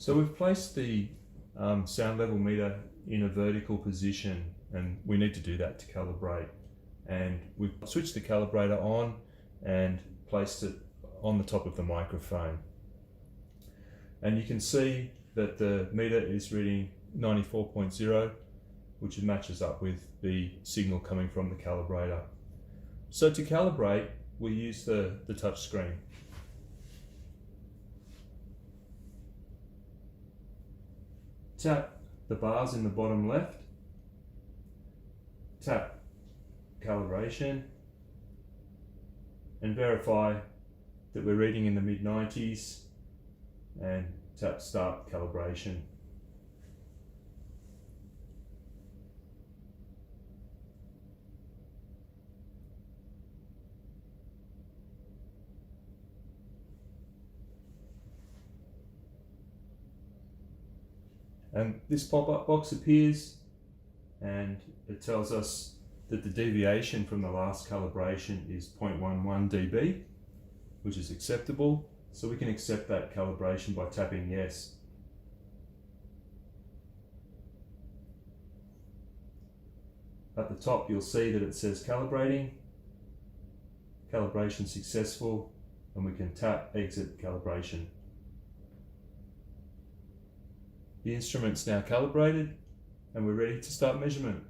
So we've placed the sound level meter in a vertical position, and we need to do that to calibrate. And we've switched the calibrator on and placed it on the top of the microphone. And you can see that the meter is reading 94.0, which matches up with the signal coming from the calibrator. So to calibrate, we use the touch screen. Tap the bars in the bottom left, tap calibration, and verify that we're reading in the mid-90s, and tap start calibration. And this pop-up box appears, and it tells us that the deviation from the last calibration is 0.11 dB, which is acceptable. So we can accept that calibration by tapping yes. At the top you'll see that it says calibrating, calibration successful, and we can tap exit calibration. The instrument's now calibrated and we're ready to start measurement.